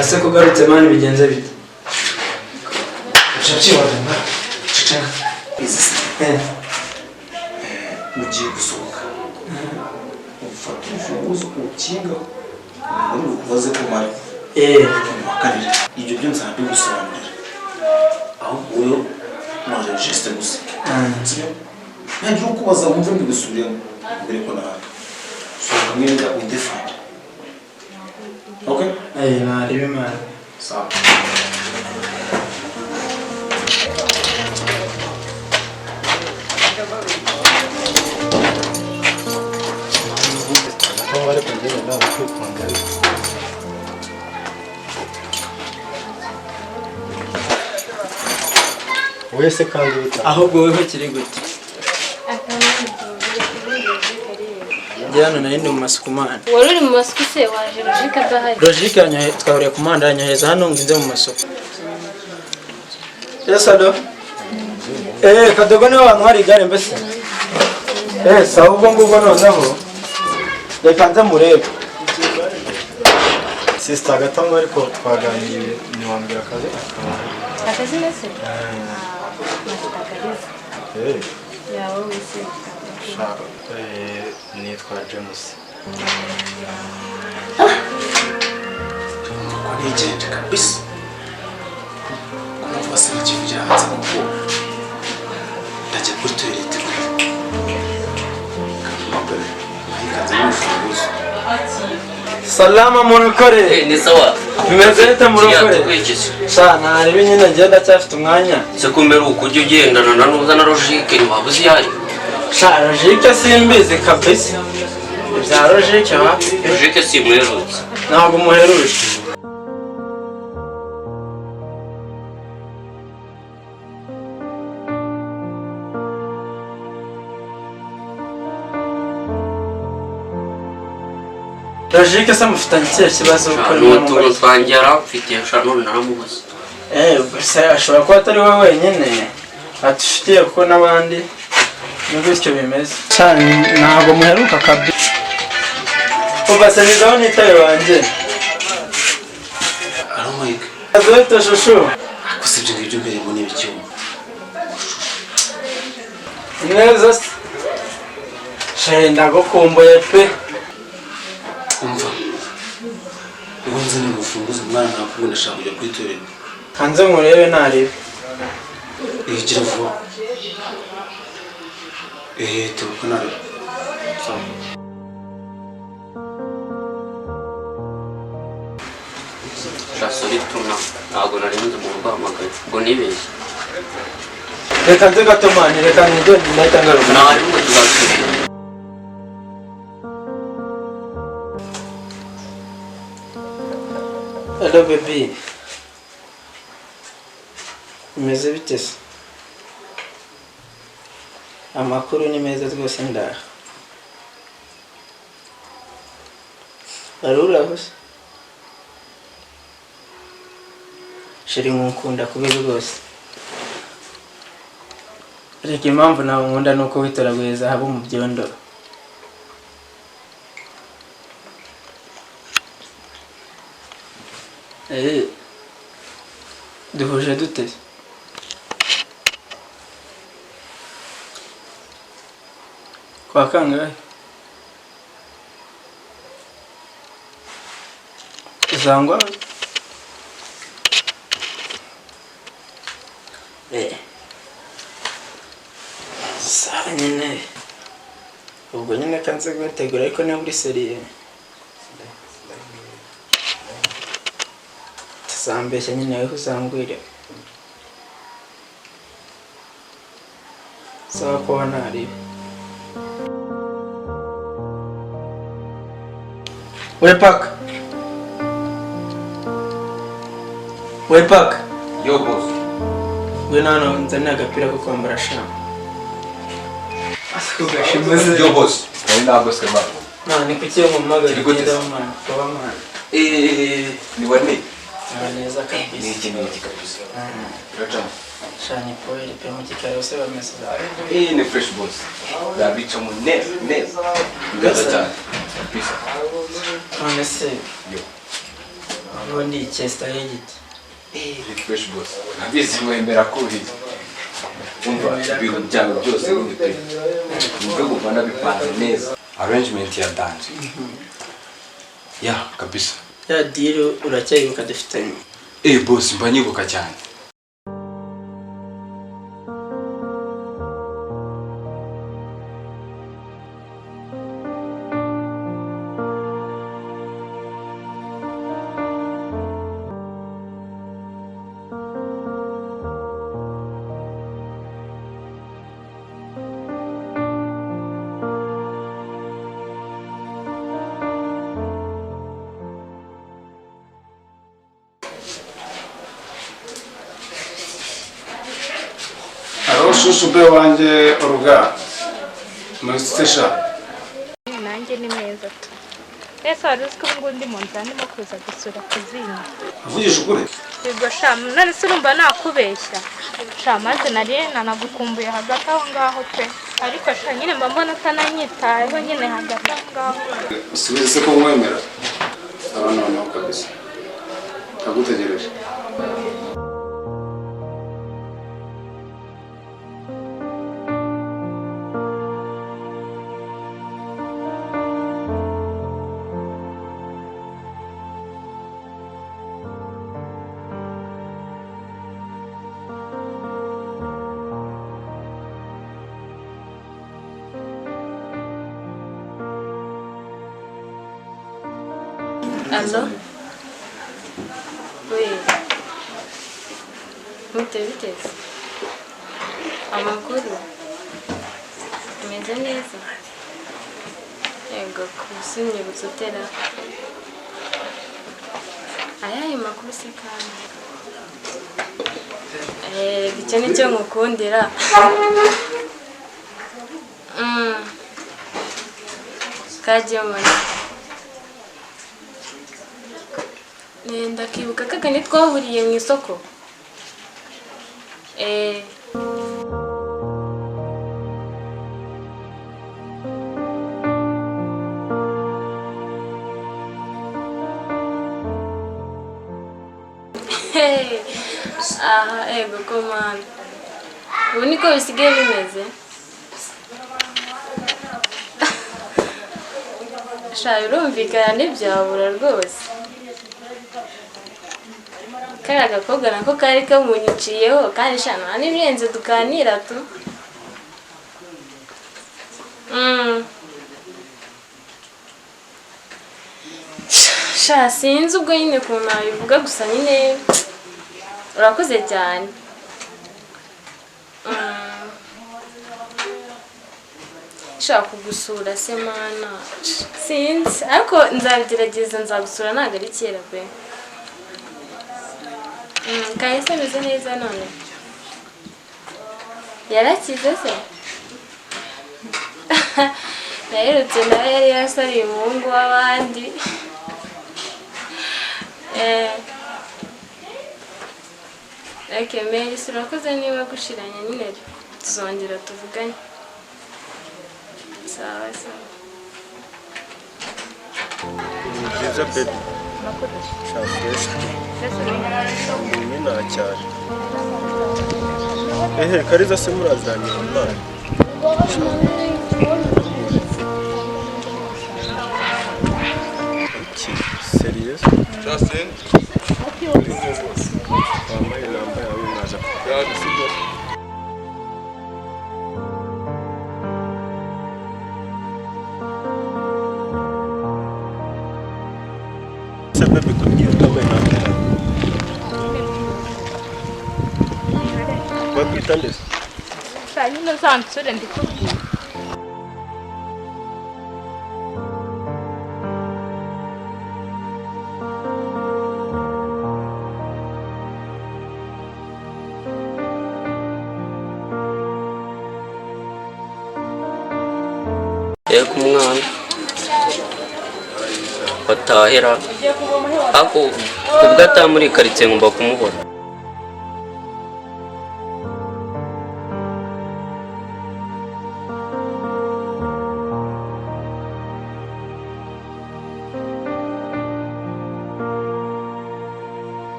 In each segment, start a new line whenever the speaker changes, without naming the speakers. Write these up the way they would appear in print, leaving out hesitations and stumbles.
ase kugarutse mani bigenze bite
Chachi wadanga chichana mugiye gusohoka ufata ufunguzo ukinga muri ukuvaze ku mari makabiri ibyo byo nzambi gusobanurira aho uyo mwaje geste gusa ntabwo ukubaza wumve mbigusubiramo mbere ko nawe sohoka mwenda udefend okay
naribe mani
sawa
wale kwenye ndio kufunga wese kandi
ahubwo weho kiri gute Jana naende mu masukumana
wari mu masuku se waje Logique adahari
Logique yanyohe twahuriye ku manda yanyoheza hano nginze mu masuku Yesado kadogo niwe wantwara igare mbese sawa ubwo ngubwo noneho reka nze murebe
sister gatango ariko twaganiriye ni wambira
akazi nese yawo wese
nitwa James
kwa nigende kabisa kumva basana kivugira hanze kuko ndajya kuri toilette kamabere ayikaze n'ufunguzo
Salama murukore
ni sawa
bimeze bite murukore
tukwikije
sana aribi nyine ngenda cyafite umwanya
se kumera ukujya ugendana na nuza na Logique ni wabuze yari
Logique simbizi kabisa bya Logique wapi
Logique si mwerutse
ntabwo muheruje Logique se mufitanye ikihe kibazo
n'utuntu twanjye yaramfitiye none naramubuze
gusa ashobora kuba atari we wenyine atufitiye kuko n'abandi ni bityo bimeze ntabwo muheruka kabisa kuva se nigaho nitaye wanjye
aro Mike
azote shushu
akusibye ngibyo mbere mu n'ibicyuma
neza shenda gukumbuye pe
umva ubunze ni gufunguza umwana nakumwe ndashaka kujya kuri toilette
kanze murebe naribe
igira vuba tuko nari
Shasori tuna ntabwo narenze mu rwamagaye ngo nibeshye
reka nze gatomani reka nijye ndahita ngaruka
nari ngo tuzasubira
hello baby umeze bite se amakuru ni meza rwose ndaha aruraho se shiri nkukunda kubi rwose ariko impamvu nawe nkunda nuko witoraguye zahabu mu byondo duhuje dute kwa kangahe uzangwa sawa nyine ubwo nyine kanze gutegura ariko niba uri seriye tuzambeshya nyine weho uzangwire sawa kuba naribe we paka
yo boss
we nano nzanira agapira ko kwambara shamba asiko gashimaze
yo boss ntabwo sema
ni kuki mu magari genda mwana kuba mwana
ni wanne
neza kabisa
ni ikintu kabisa racha
shani poeli pe mu kikaro se bameze
ni fresh boss da bicho mu neza cyane kabisa
none se
yo
ubundi Chester y'igiti.
Ni fresh boss. Nabizi wemera kuhiye. Umva ibintu byawe byose ni pe. Nibyo guvana bipanze neza. Arrangement ya dance. Ya kabisa.
Ya deal uracyayibuka dufitanye.
Boss mba nyibuka cyane.
Shushu be wanje oruga Mr.
Nanjye ni meza tu. Ese wari uzi ko ngo ndi mu nzira ndimo kuza gusura kuzina.
Avugisha ukuri?
Yego sha, none se urumva nakubeshya. Sha maze nari nanagukumbuye hagati aho ngaho pe. Ariko sha nyine mba mbona utananyitayeho nyine hagati aho ngaho.
Usubize se ko mwemera? No kabisa. Kagutegereje.
Allo? Oui. Mutebiteze. Amakuru. Meze neza. Yego kusimye gutotera. Ayaye makuru se kandi. Gice nicyo ngukundira. Kaje mwana. Ndakibuka kakane twahuriye mu isoko. Ego komanda. Ubu niko bisigaye bimeze. Sha birumvikana ntibyabura rwose. Kaya gakobwa nako kari kamunyiciyeho kandi shana n'ibirenze dukanira tu. Sha sinzi ubwo nyine ko nabivuga gusa nyine urakoze cyane. Sha kugusura se mana. Sinzi ariko nzabigerageza nzagusura ntago ari kera pe. Kahise meze neza none. Yarakize se? Yaherutse nawe yari yasariye umuhungu w'abandi. Mary urakoze niba gushiranya nyine tuzongera tuvuganye. Sawa sawa.
Byiza baby. Shafresh. Nina cyane. Kariza se murazanye online. Okay, serious?
Justin.
Wambaye namba yawe mwaza. Baby kugira namba yawe. Bakwita ndetse.
Sha nyine zansure ndikubwira.
Yego umwana batahera ako ubwo atamuri karitsiye ngomba kumubona.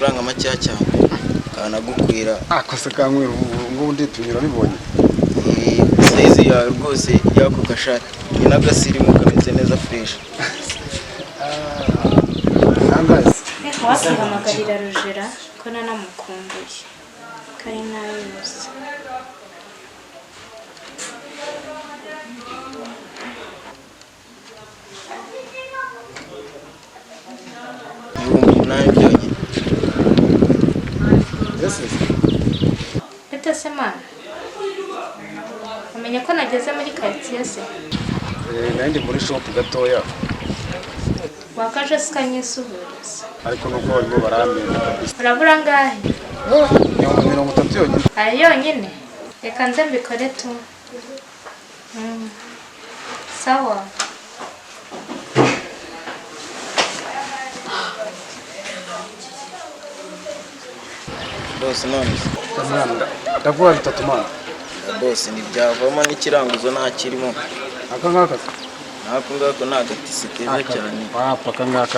amafaranga make cyane kanagukwira
akose kankwira ngo nditunyura bibonye
size yawe rwose yako gashati ni n'agasirimu kameze neza fresh
nangazi
wakihamagarira Rugera ko nanamukumbuye kari nabibuze
byonyine
Bete se mana umenye ko nageze muri quartier se
nandi muri shop gatoya
wakaje sikanyisuhuriza
ariko nuko barimo baramena
urabura ngahe
30 yonyine
ayo yonyine reka nze mbikore tu sawa
bose none
kamanda ndavuga bitatu mana
bose ntibyavamo n'ikiranguzo nta kirimo
aka ngaka
ngako nagatisi keza cyane
papa kangaka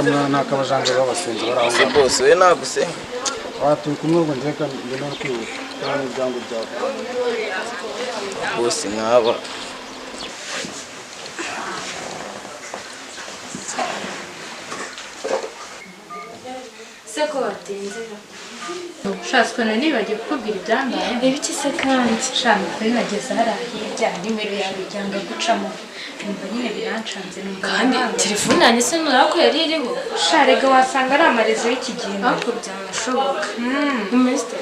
mwana akabajanga babasenze baraho
se bose we nagusenga
watu kumwe ngo ndeka ngeno kwibuka kandi ibyango byawe
bose nkaba
Seko watinze.
Ushaswe na nibagiye kukubwira ibyambaye.
Ibiki se kandi?
Shana kuri nageze harahiye bya nimero yawe byanga gucamo. Numva nyine birancanze numva.
Kandi telefone yanjye se nurako yari iriho.
Sharega wasanga ari amarezo y'iki gihe.
Ariko byanashoboka. Umeste.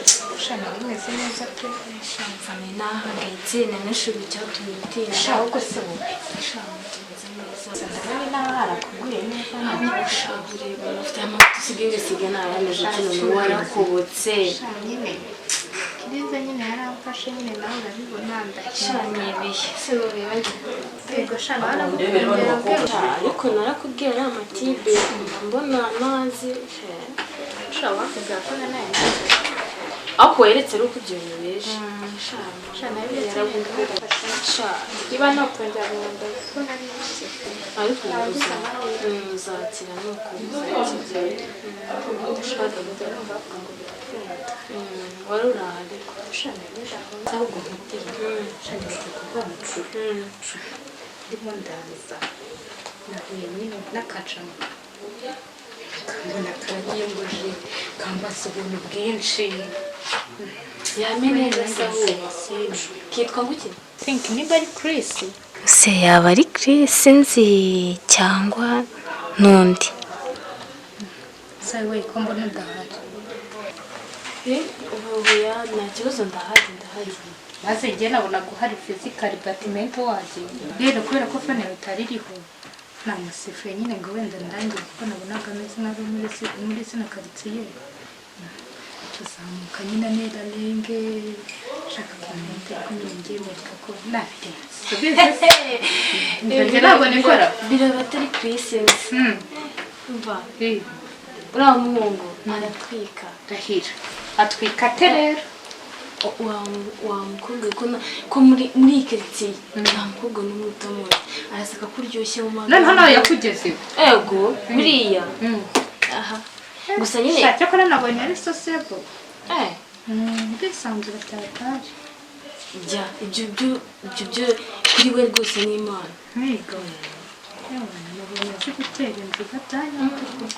Shana rimeze neza pe.
Shana fami nahangayitse nanashuri cyatumye utinda.
Shaho ko se wowe.
Shana tumeze neza.
Sandari nawe harakuguriye neza ntabwo
ushabure bafite amavuta usigaye wisiga nayameje kino warakobotse.
Shana nyine. Kiriza nyine yaramfashe nyine nawe urabibona
Shana ibihe. Se wowe
Yego shana barakubwira
ariko narakubwira amatibe mbona nazi
ushobora wakubwira ko nawe
ako weretse ruko ibyo bibeje
shana yarabubwira iba nokongera guhonda ko nari nzi
ariko uzakira nuko
ushaka gutanga
wari urahari
shana n'ijambo ahubwo nkutira shana kubancu ndimo ndaza nahuye nyine n'akacamo kambona karanyembuje kambasa ubuntu bwinshi
yameneza sahu kitwa nguki
think niba ari Chris
se yaba ari Chris nzi cyangwa nundi
sawe we ko mbona ndahari
ubu ya nta kibazo ndahari
maze njye nabona ko hari physical department wagiye rero kubera ko fane bitari riho namusifuye nyine ngo wenda ndangiye kuko nabonaga ameze nk'aho muri sino karitsiye tuzamuka nyine nera lenge shaka kumenya ko nyine ngiye mwereka ko nabirenze njye ntabwo nikora
biraba atari Chris mva uriya muhungu aratwika
rahira atwika ate rero
wamukobwa ko muri iyi karitsiye nta mukobwa n'umwe utamuzi arasaka ko uryoshye mu magambo
noneho nawe yakugezeho
ego buriya aha gusa nyine
shaka ko nabonye ari sociable ubwisanzure cyatari
jya ibyo kuri we rwose ni imana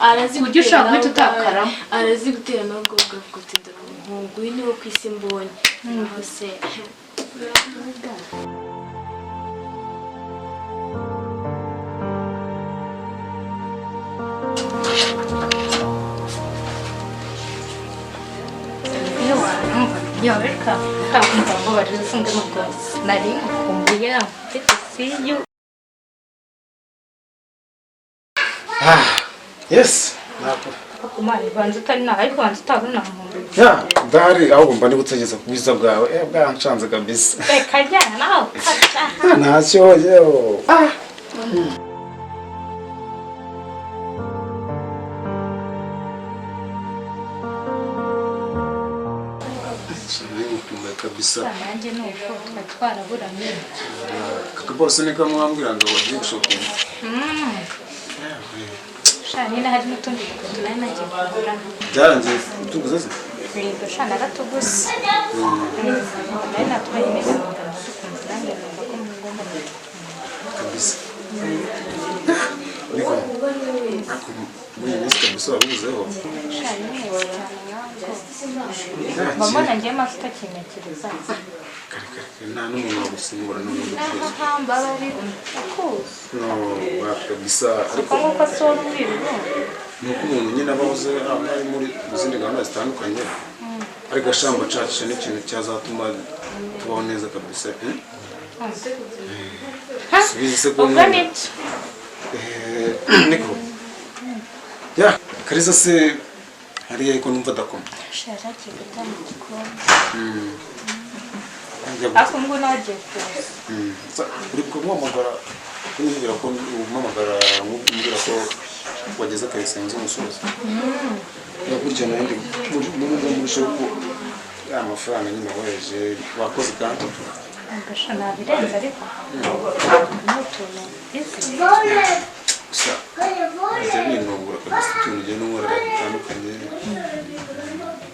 arazi gutera nabwo bwavuga ati dore umuhungu uyu niwo ku isi mbonye hose
yes
kumari banza utari nawe ariko banza utabona umuntu
ndahari ahubwo mba ndi gutegeza ku bwiza bwawe bwanshanze kabisa
reka jyana nawe
ntacyo yewe kabisa
nanjye nuko twaraburanye
kaka bose niko mwambwira ngo wagiye shopping
Sha nyine hari n'utundi dukweto nayo nagiye kugura.
byarangiye tuguze se
Yego sha naratuguze. Nayo natwaye neza dukunze nanjye numva ko ngomba
kabisa ariko muri iyi minsi kabisa wabuzeho
sha nyine cyane nyango. Mama nanjye maso utakinekereza.
kare nta n'umuntu wagusimbura n'umuntu ukuze
Aha mbabari akuze.
no kabisa ariko
Kuko asora umwiru.
ni uko umuntu nyine aba abuze ari muri zindi gahunda zitandukanye ariko ashamba acacisha n'ikintu cyazatuma tubaho neza kabisa subize se
Ubwo nibyo.
niko ya Kalisa se hariya ariko numva adakoma
Shara kigata mu gikoni. Ako ngo nagiye kuza.
uri kumuhamagara kumbwira ko umuhamagara umubwira ko wageze Kalisa yanze umusozi yakurikirana yindi muri shopu amafaranga nyine woheje wakoze kandi
Agasha nabirenze ariko. N'utuntu isi.
gusa ajya binungura kabisa utuntu ugenda unkorera dutandukanye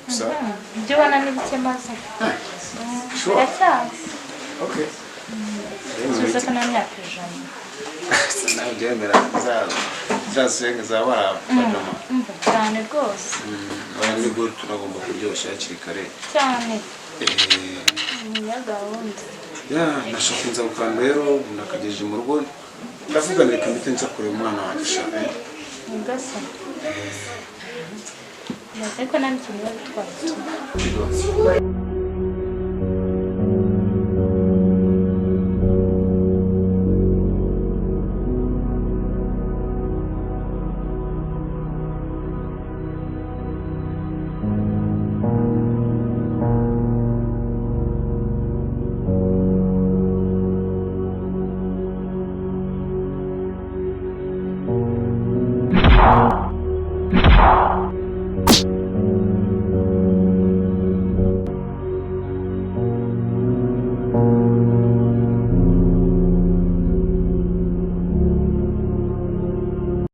gusa
Ibyo ubona ni bike maze.
sure
Biracyaza.
okay
Tuzi ko nta myaka ijana.
nawe ubyemera zirasenge za barapagama
Umva cyane rwose.
abanyarwego tunagomba kuryoshya hakiri kare
Cyane. Ni ya gahunda.
ya nashaka inza gukanda rero nakagejeje mu rugo ndavuga reka mbite nza kureba umwana wanjye shaka
Ngasa. Ndetse ko nta kintu bitwaye.